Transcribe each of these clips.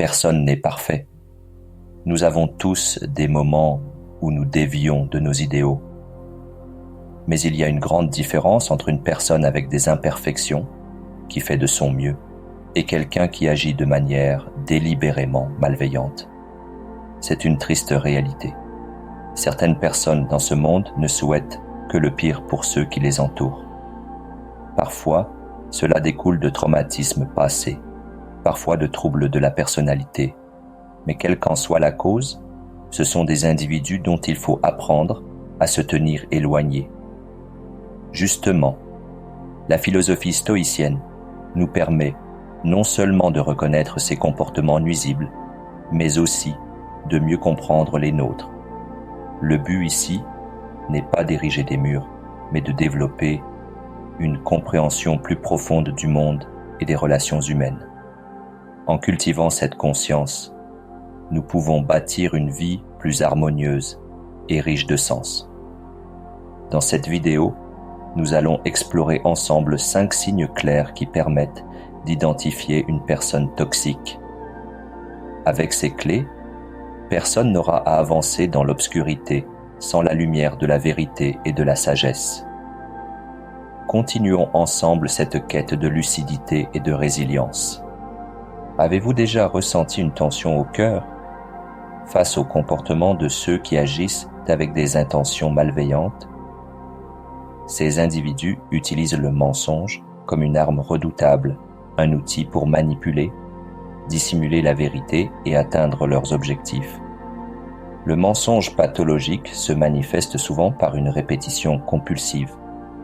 Personne n'est parfait. Nous avons tous des moments où nous dévions de nos idéaux. Mais il y a une grande différence entre une personne avec des imperfections, qui fait de son mieux, et quelqu'un qui agit de manière délibérément malveillante. C'est une triste réalité. Certaines personnes dans ce monde ne souhaitent que le pire pour ceux qui les entourent. Parfois, cela découle de traumatismes passés, parfois de troubles de la personnalité. Mais quelle qu'en soit la cause, ce sont des individus dont il faut apprendre à se tenir éloignés. Justement, la philosophie stoïcienne nous permet non seulement de reconnaître ces comportements nuisibles, mais aussi de mieux comprendre les nôtres. Le but ici n'est pas d'ériger des murs, mais de développer une compréhension plus profonde du monde et des relations humaines. En cultivant cette conscience, nous pouvons bâtir une vie plus harmonieuse et riche de sens. Dans cette vidéo, nous allons explorer ensemble 5 signes clairs qui permettent d'identifier une personne toxique. Avec ces clés, personne n'aura à avancer dans l'obscurité sans la lumière de la vérité et de la sagesse. Continuons ensemble cette quête de lucidité et de résilience. Avez-vous déjà ressenti une tension au cœur face au comportement de ceux qui agissent avec des intentions malveillantes? Ces individus utilisent le mensonge comme une arme redoutable, un outil pour manipuler, dissimuler la vérité et atteindre leurs objectifs. Le mensonge pathologique se manifeste souvent par une répétition compulsive,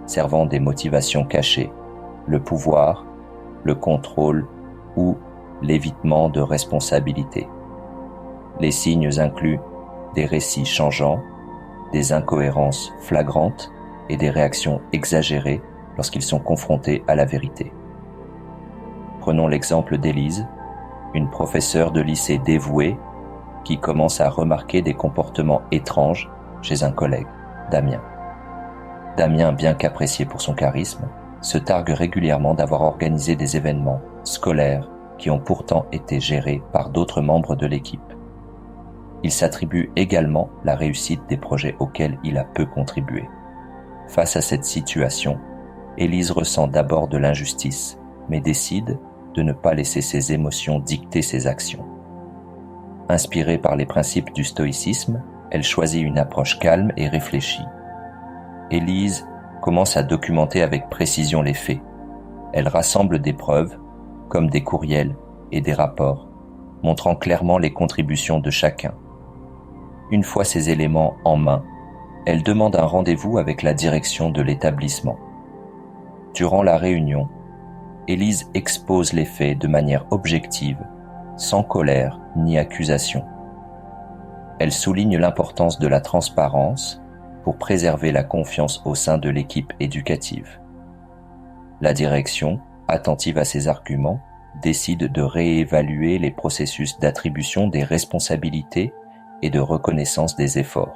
servant des motivations cachées, le pouvoir, le contrôle ou l'évitement de responsabilité. Les signes incluent des récits changeants, des incohérences flagrantes et des réactions exagérées lorsqu'ils sont confrontés à la vérité. Prenons l'exemple d'Élise, une professeure de lycée dévouée qui commence à remarquer des comportements étranges chez un collègue, Damien. Damien, bien qu'apprécié pour son charisme, se targue régulièrement d'avoir organisé des événements scolaires qui ont pourtant été gérés par d'autres membres de l'équipe. Il s'attribue également la réussite des projets auxquels il a peu contribué. Face à cette situation, Élise ressent d'abord de l'injustice, mais décide de ne pas laisser ses émotions dicter ses actions. Inspirée par les principes du stoïcisme, elle choisit une approche calme et réfléchie. Élise commence à documenter avec précision les faits. Elle rassemble des preuves, comme des courriels et des rapports, montrant clairement les contributions de chacun. Une fois ces éléments en main, elle demande un rendez-vous avec la direction de l'établissement. Durant la réunion, Élise expose les faits de manière objective, sans colère ni accusation. Elle souligne l'importance de la transparence pour préserver la confiance au sein de l'équipe éducative. La direction, attentive à ces arguments, décide de réévaluer les processus d'attribution des responsabilités et de reconnaissance des efforts.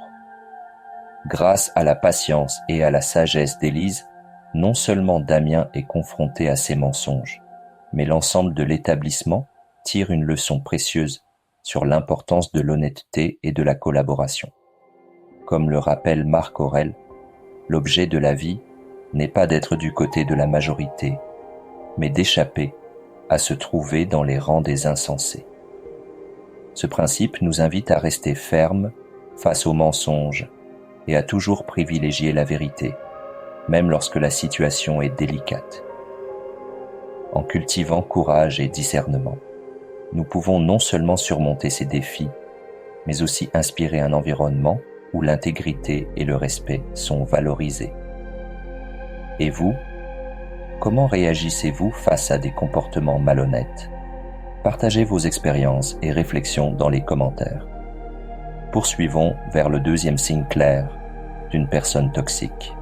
Grâce à la patience et à la sagesse d'Élise, non seulement Damien est confronté à ces mensonges, mais l'ensemble de l'établissement tire une leçon précieuse sur l'importance de l'honnêteté et de la collaboration. Comme le rappelle Marc Aurèle, l'objet de la vie n'est pas d'être du côté de la majorité, mais d'échapper à se trouver dans les rangs des insensés. Ce principe nous invite à rester fermes face aux mensonges et à toujours privilégier la vérité, même lorsque la situation est délicate. En cultivant courage et discernement, nous pouvons non seulement surmonter ces défis, mais aussi inspirer un environnement où l'intégrité et le respect sont valorisés. Et vous, comment réagissez-vous face à des comportements malhonnêtes? Partagez vos expériences et réflexions dans les commentaires. Poursuivons vers le 2e signe clair d'une personne toxique.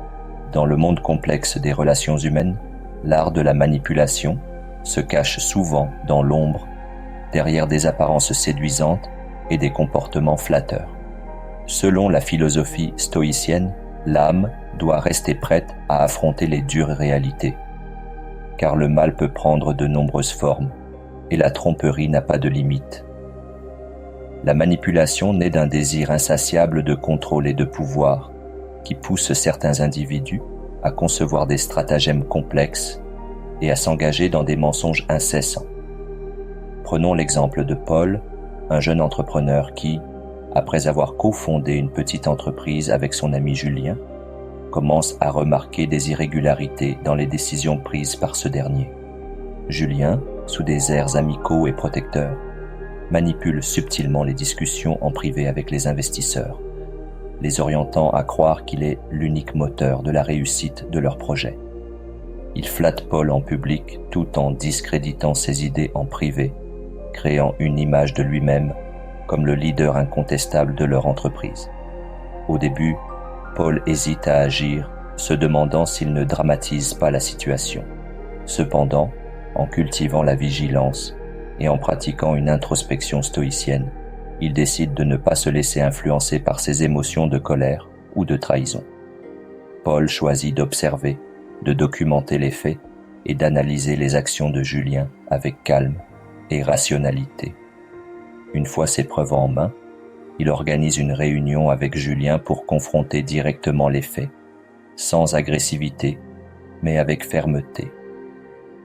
Dans le monde complexe des relations humaines, l'art de la manipulation se cache souvent dans l'ombre, derrière des apparences séduisantes et des comportements flatteurs. Selon la philosophie stoïcienne, l'âme doit rester prête à affronter les dures réalités, car le mal peut prendre de nombreuses formes et la tromperie n'a pas de limite. La manipulation naît d'un désir insatiable de contrôle et de pouvoir qui pousse certains individus à concevoir des stratagèmes complexes et à s'engager dans des mensonges incessants. Prenons l'exemple de Paul, un jeune entrepreneur qui, après avoir cofondé une petite entreprise avec son ami Julien, commence à remarquer des irrégularités dans les décisions prises par ce dernier. Julien, sous des airs amicaux et protecteurs, manipule subtilement les discussions en privé avec les investisseurs, les orientant à croire qu'il est l'unique moteur de la réussite de leur projet. Il flatte Paul en public tout en discréditant ses idées en privé, créant une image de lui-même comme le leader incontestable de leur entreprise. Au début, Paul hésite à agir, se demandant s'il ne dramatise pas la situation. Cependant, en cultivant la vigilance et en pratiquant une introspection stoïcienne, il décide de ne pas se laisser influencer par ses émotions de colère ou de trahison. Paul choisit d'observer, de documenter les faits et d'analyser les actions de Julien avec calme et rationalité. Une fois ces preuves en main, il organise une réunion avec Julien pour confronter directement les faits, sans agressivité, mais avec fermeté.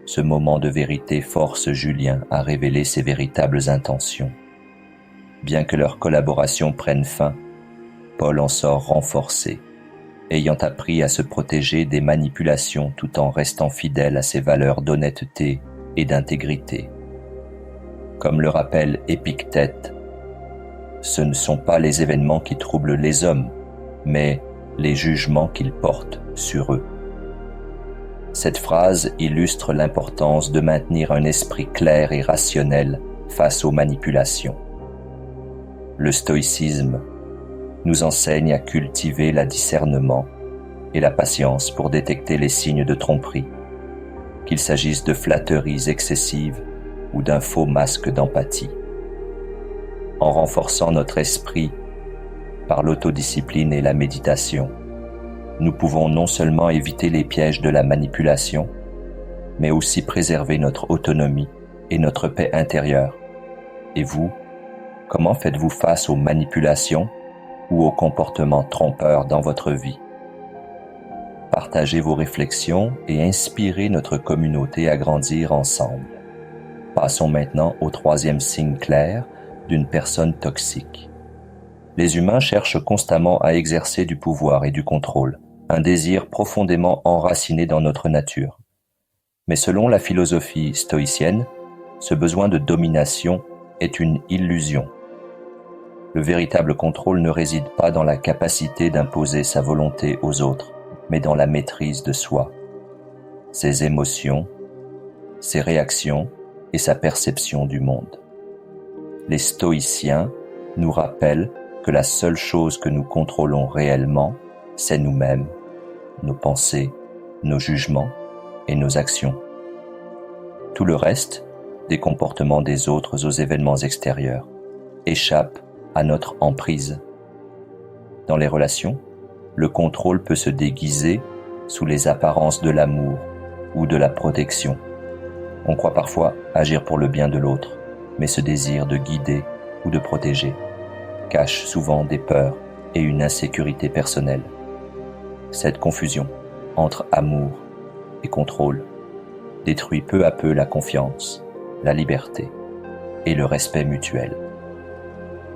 Ce moment de vérité force Julien à révéler ses véritables intentions. Bien que leur collaboration prenne fin, Paul en sort renforcé, ayant appris à se protéger des manipulations tout en restant fidèle à ses valeurs d'honnêteté et d'intégrité. Comme le rappelle Épictète, ce ne sont pas les événements qui troublent les hommes, mais les jugements qu'ils portent sur eux. Cette phrase illustre l'importance de maintenir un esprit clair et rationnel face aux manipulations. Le stoïcisme nous enseigne à cultiver le discernement et la patience pour détecter les signes de tromperie, qu'il s'agisse de flatteries excessives ou d'un faux masque d'empathie. En renforçant notre esprit par l'autodiscipline et la méditation, nous pouvons non seulement éviter les pièges de la manipulation, mais aussi préserver notre autonomie et notre paix intérieure. Et vous, comment faites-vous face aux manipulations ou aux comportements trompeurs dans votre vie? Partagez vos réflexions et inspirez notre communauté à grandir ensemble. Passons maintenant au troisième signe clair d'une personne toxique. Les humains cherchent constamment à exercer du pouvoir et du contrôle, un désir profondément enraciné dans notre nature. Mais selon la philosophie stoïcienne, ce besoin de domination est une illusion. Le véritable contrôle ne réside pas dans la capacité d'imposer sa volonté aux autres, mais dans la maîtrise de soi, ses émotions, ses réactions et sa perception du monde. Les stoïciens nous rappellent que la seule chose que nous contrôlons réellement, c'est nous-mêmes, nos pensées, nos jugements et nos actions. Tout le reste, des comportements des autres aux événements extérieurs, échappe à notre emprise. Dans les relations, le contrôle peut se déguiser sous les apparences de l'amour ou de la protection. On croit parfois agir pour le bien de l'autre, mais ce désir de guider ou de protéger cache souvent des peurs et une insécurité personnelle. Cette confusion entre amour et contrôle détruit peu à peu la confiance, la liberté et le respect mutuel.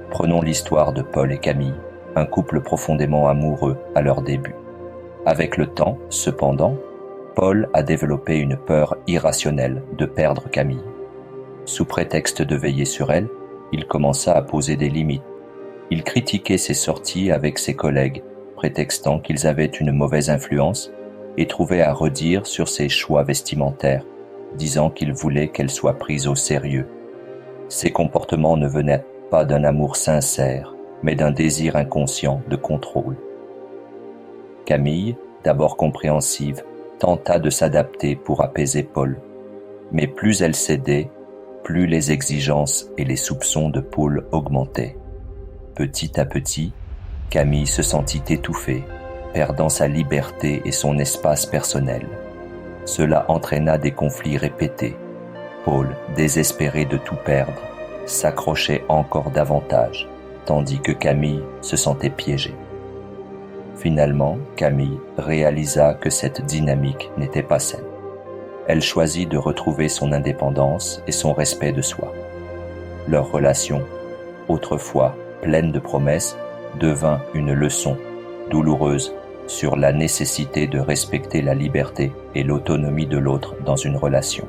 Prenons l'histoire de Paul et Camille, un couple profondément amoureux à leur début. Avec le temps, cependant, Paul a développé une peur irrationnelle de perdre Camille. Sous prétexte de veiller sur elle, il commença à poser des limites. Il critiquait ses sorties avec ses collègues, prétextant qu'ils avaient une mauvaise influence, et trouvait à redire sur ses choix vestimentaires, disant qu'il voulait qu'elle soit prise au sérieux. Ces comportements ne venaient pas d'un amour sincère, mais d'un désir inconscient de contrôle. Camille, d'abord compréhensive, tenta de s'adapter pour apaiser Paul, mais plus elle cédait, plus les exigences et les soupçons de Paul augmentaient. Petit à petit, Camille se sentit étouffée, perdant sa liberté et son espace personnel. Cela entraîna des conflits répétés. Paul, désespéré de tout perdre, s'accrochait encore davantage, tandis que Camille se sentait piégée. Finalement, Camille réalisa que cette dynamique n'était pas saine. Elle choisit de retrouver son indépendance et son respect de soi. Leur relation, autrefois pleine de promesses, devint une leçon douloureuse sur la nécessité de respecter la liberté et l'autonomie de l'autre dans une relation.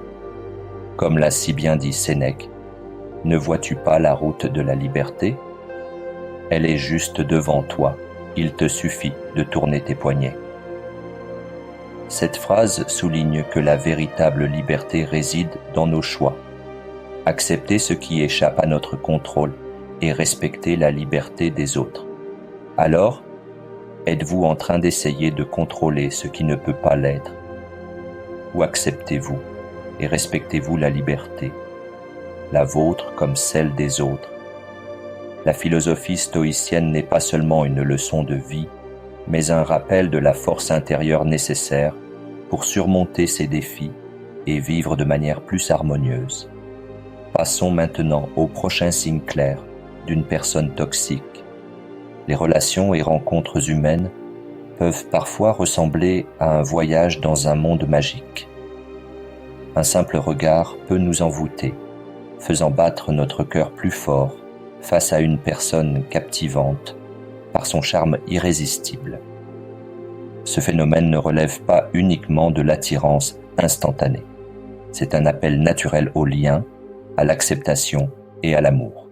Comme l'a si bien dit Sénèque, « Ne vois-tu pas la route de la liberté ? Elle est juste devant toi, il te suffit de tourner tes poignets. » Cette phrase souligne que la véritable liberté réside dans nos choix. Accepter ce qui échappe à notre contrôle et respecter la liberté des autres. Alors, êtes-vous en train d'essayer de contrôler ce qui ne peut pas l'être? Ou acceptez-vous et respectez-vous la liberté, la vôtre comme celle des autres? La philosophie stoïcienne n'est pas seulement une leçon de vie, mais un rappel de la force intérieure nécessaire pour surmonter ces défis et vivre de manière plus harmonieuse. Passons maintenant au prochain signe clair d'une personne toxique. Les relations et rencontres humaines peuvent parfois ressembler à un voyage dans un monde magique. Un simple regard peut nous envoûter, faisant battre notre cœur plus fort face à une personne captivante par son charme irrésistible. Ce phénomène ne relève pas uniquement de l'attirance instantanée. C'est un appel naturel au lien, à l'acceptation et à l'amour.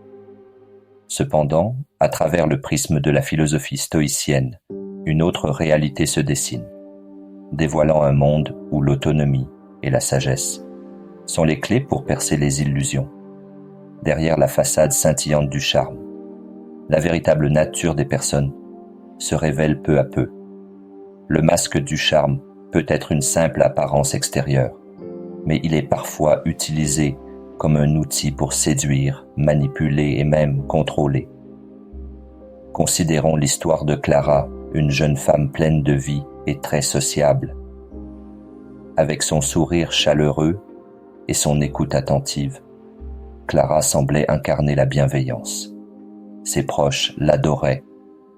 Cependant, à travers le prisme de la philosophie stoïcienne, une autre réalité se dessine, dévoilant un monde où l'autonomie et la sagesse sont les clés pour percer les illusions. Derrière la façade scintillante du charme, la véritable nature des personnes se révèle peu à peu. Le masque du charme peut être une simple apparence extérieure, mais il est parfois utilisé comme un outil pour séduire, manipuler et même contrôler. Considérons l'histoire de Clara, une jeune femme pleine de vie et très sociable. Avec son sourire chaleureux et son écoute attentive, Clara semblait incarner la bienveillance. Ses proches l'adoraient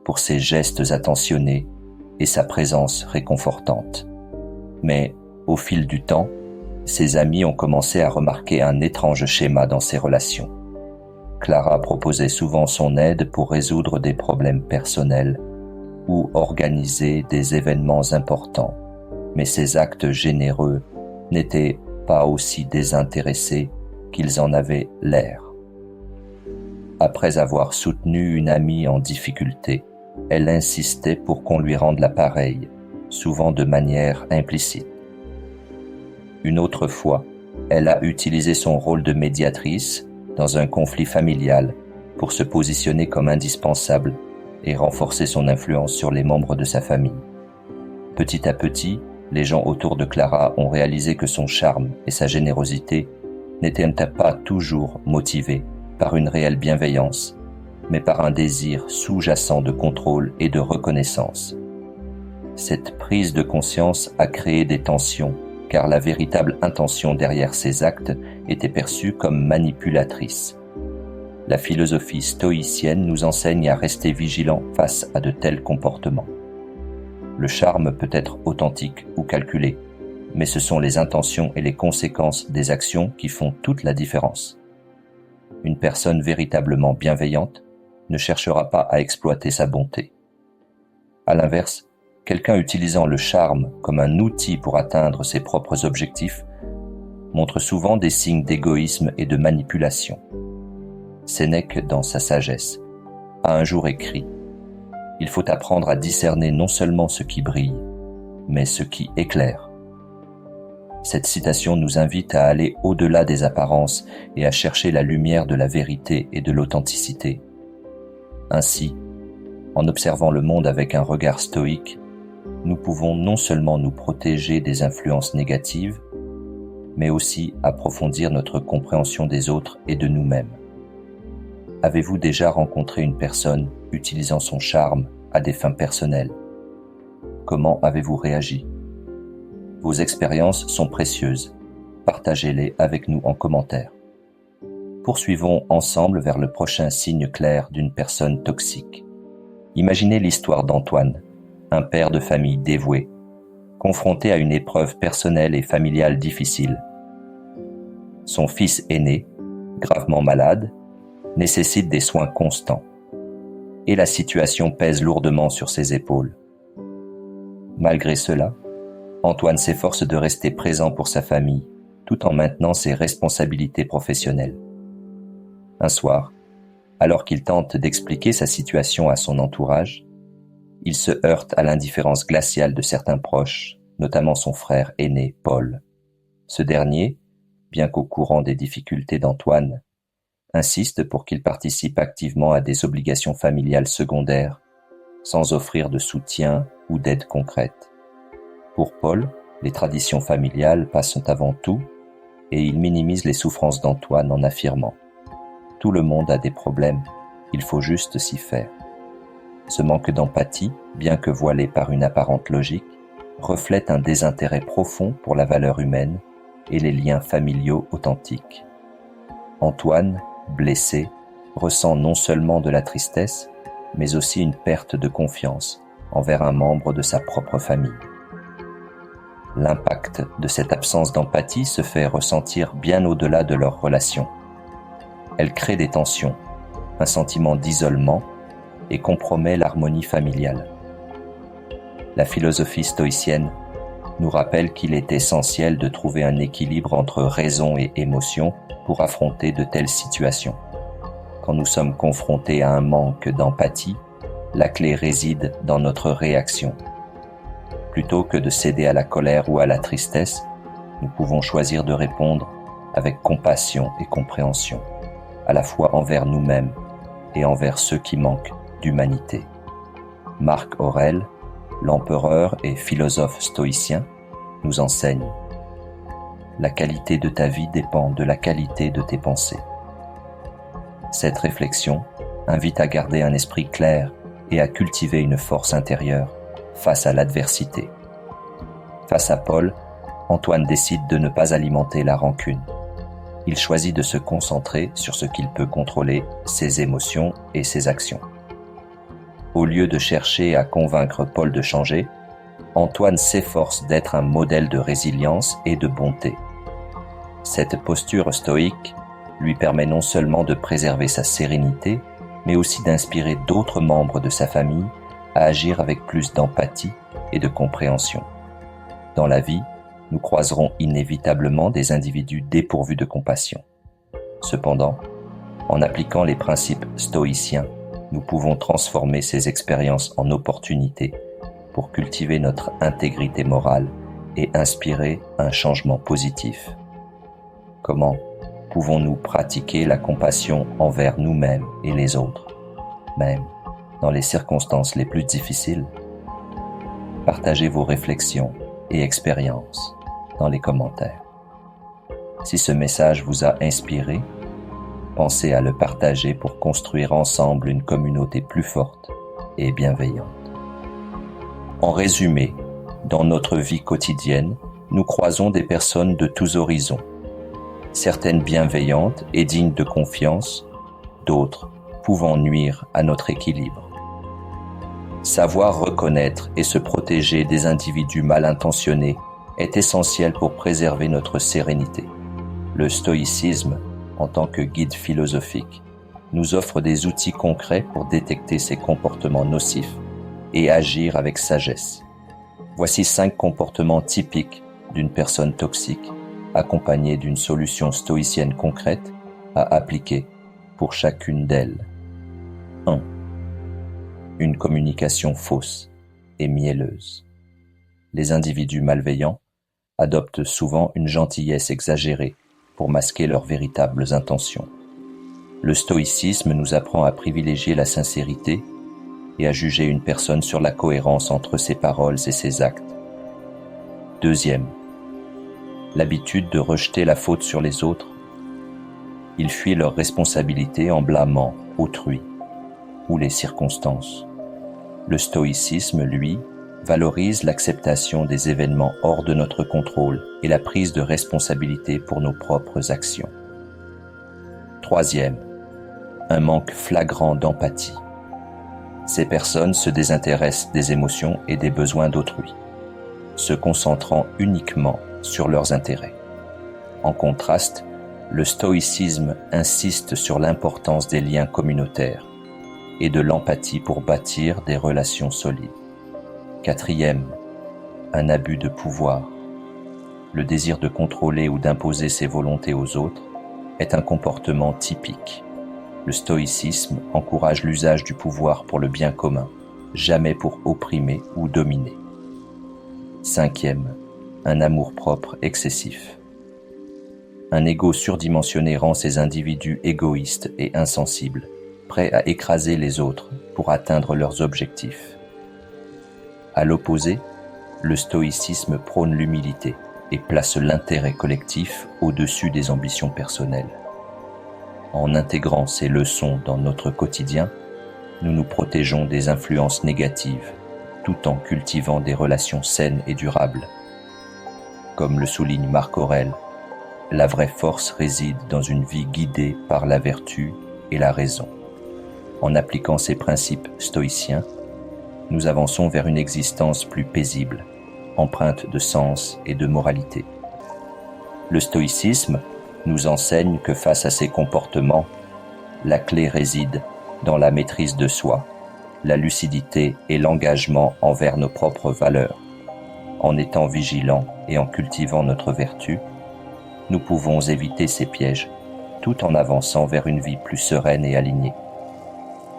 pour ses gestes attentionnés et sa présence réconfortante. Mais, au fil du temps, ses amis ont commencé à remarquer un étrange schéma dans ses relations. Clara proposait souvent son aide pour résoudre des problèmes personnels ou organiser des événements importants, mais ses actes généreux n'étaient pas aussi désintéressés qu'ils en avaient l'air. Après avoir soutenu une amie en difficulté, elle insistait pour qu'on lui rende l'appareil, souvent de manière implicite. Une autre fois, elle a utilisé son rôle de médiatrice dans un conflit familial pour se positionner comme indispensable et renforcer son influence sur les membres de sa famille. Petit à petit, les gens autour de Clara ont réalisé que son charme et sa générosité n'étaient pas toujours motivés par une réelle bienveillance, mais par un désir sous-jacent de contrôle et de reconnaissance. Cette prise de conscience a créé des tensions, car la véritable intention derrière ces actes était perçue comme manipulatrice. La philosophie stoïcienne nous enseigne à rester vigilants face à de tels comportements. Le charme peut être authentique ou calculé, mais ce sont les intentions et les conséquences des actions qui font toute la différence. Une personne véritablement bienveillante ne cherchera pas à exploiter sa bonté. À l'inverse, quelqu'un utilisant le charme comme un outil pour atteindre ses propres objectifs montre souvent des signes d'égoïsme et de manipulation. Sénèque, dans sa sagesse, a un jour écrit « Il faut apprendre à discerner non seulement ce qui brille, mais ce qui éclaire. » Cette citation nous invite à aller au-delà des apparences et à chercher la lumière de la vérité et de l'authenticité. Ainsi, en observant le monde avec un regard stoïque, nous pouvons non seulement nous protéger des influences négatives, mais aussi approfondir notre compréhension des autres et de nous-mêmes. Avez-vous déjà rencontré une personne utilisant son charme à des fins personnelles? Comment avez-vous réagi? Vos expériences sont précieuses. Partagez-les avec nous en commentaire. Poursuivons ensemble vers le prochain signe clair d'une personne toxique. Imaginez l'histoire d'Antoine, un père de famille dévoué, confronté à une épreuve personnelle et familiale difficile. Son fils aîné, gravement malade, nécessite des soins constants, et la situation pèse lourdement sur ses épaules. Malgré cela, Antoine s'efforce de rester présent pour sa famille, tout en maintenant ses responsabilités professionnelles. Un soir, alors qu'il tente d'expliquer sa situation à son entourage, il se heurte à l'indifférence glaciale de certains proches, notamment son frère aîné, Paul. Ce dernier, bien qu'au courant des difficultés d'Antoine, insiste pour qu'il participe activement à des obligations familiales secondaires, sans offrir de soutien ou d'aide concrète. Pour Paul, les traditions familiales passent avant tout, et il minimise les souffrances d'Antoine en affirmant « Tout le monde a des problèmes, il faut juste s'y faire ». Ce manque d'empathie, bien que voilé par une apparente logique, reflète un désintérêt profond pour la valeur humaine et les liens familiaux authentiques. Antoine, blessé, ressent non seulement de la tristesse, mais aussi une perte de confiance envers un membre de sa propre famille. L'impact de cette absence d'empathie se fait ressentir bien au-delà de leur relation. Elle crée des tensions, un sentiment d'isolement et compromet l'harmonie familiale. La philosophie stoïcienne nous rappelle qu'il est essentiel de trouver un équilibre entre raison et émotion pour affronter de telles situations. Quand nous sommes confrontés à un manque d'empathie, la clé réside dans notre réaction. Plutôt que de céder à la colère ou à la tristesse, nous pouvons choisir de répondre avec compassion et compréhension, à la fois envers nous-mêmes et envers ceux qui manquent d'humanité. Marc Aurèle, l'empereur et philosophe stoïcien, nous enseigne « La qualité de ta vie dépend de la qualité de tes pensées ». Cette réflexion invite à garder un esprit clair et à cultiver une force intérieure face à l'adversité. Face à Paul, Antoine décide de ne pas alimenter la rancune. Il choisit de se concentrer sur ce qu'il peut contrôler, ses émotions et ses actions. Au lieu de chercher à convaincre Paul de changer, Antoine s'efforce d'être un modèle de résilience et de bonté. Cette posture stoïque lui permet non seulement de préserver sa sérénité, mais aussi d'inspirer d'autres membres de sa famille à agir avec plus d'empathie et de compréhension. Dans la vie, nous croiserons inévitablement des individus dépourvus de compassion. Cependant, en appliquant les principes stoïciens, nous pouvons transformer ces expériences en opportunités pour cultiver notre intégrité morale et inspirer un changement positif. Comment pouvons-nous pratiquer la compassion envers nous-mêmes et les autres, même dans les circonstances les plus difficiles? Partagez vos réflexions et expériences dans les commentaires. Si ce message vous a inspiré, pensez à le partager pour construire ensemble une communauté plus forte et bienveillante. En résumé, dans notre vie quotidienne, nous croisons des personnes de tous horizons, certaines bienveillantes et dignes de confiance, d'autres pouvant nuire à notre équilibre. Savoir reconnaître et se protéger des individus mal intentionnés est essentiel pour préserver notre sérénité. Le stoïcisme, en tant que guide philosophique, nous offre des outils concrets pour détecter ces comportements nocifs et agir avec sagesse. Voici 5 comportements typiques d'une personne toxique, accompagnés d'une solution stoïcienne concrète à appliquer pour chacune d'elles. 1. Une communication fausse et mielleuse. Les individus malveillants adoptent souvent une gentillesse exagérée pour masquer leurs véritables intentions. Le stoïcisme nous apprend à privilégier la sincérité et à juger une personne sur la cohérence entre ses paroles et ses actes. 2. L'habitude de rejeter la faute sur les autres. Ils fuient leurs responsabilités en blâmant autrui ou les circonstances. Le stoïcisme, lui, valorise l'acceptation des événements hors de notre contrôle et la prise de responsabilité pour nos propres actions. Troisième, un manque flagrant d'empathie. Ces personnes se désintéressent des émotions et des besoins d'autrui, se concentrant uniquement sur leurs intérêts. En contraste, le stoïcisme insiste sur l'importance des liens communautaires et de l'empathie pour bâtir des relations solides. Quatrième, un abus de pouvoir. Le désir de contrôler ou d'imposer ses volontés aux autres est un comportement typique. Le stoïcisme encourage l'usage du pouvoir pour le bien commun, jamais pour opprimer ou dominer. Cinquième, un amour-propre excessif. Un ego surdimensionné rend ces individus égoïstes et insensibles, prêts à écraser les autres pour atteindre leurs objectifs. À l'opposé, le stoïcisme prône l'humilité et place l'intérêt collectif au-dessus des ambitions personnelles. En intégrant ces leçons dans notre quotidien, nous nous protégeons des influences négatives, tout en cultivant des relations saines et durables. Comme le souligne Marc Aurèle, la vraie force réside dans une vie guidée par la vertu et la raison. En appliquant ces principes stoïciens, nous avançons vers une existence plus paisible, empreinte de sens et de moralité. Le stoïcisme nous enseigne que face à ces comportements, la clé réside dans la maîtrise de soi, la lucidité et l'engagement envers nos propres valeurs. En étant vigilants et en cultivant notre vertu, nous pouvons éviter ces pièges, tout en avançant vers une vie plus sereine et alignée.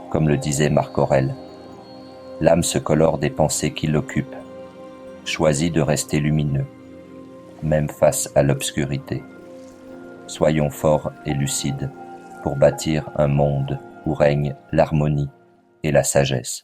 Comme le disait Marc Aurèle, l'âme se colore des pensées qui l'occupent. Choisis de rester lumineux, même face à l'obscurité. Soyons forts et lucides pour bâtir un monde où règne l'harmonie et la sagesse.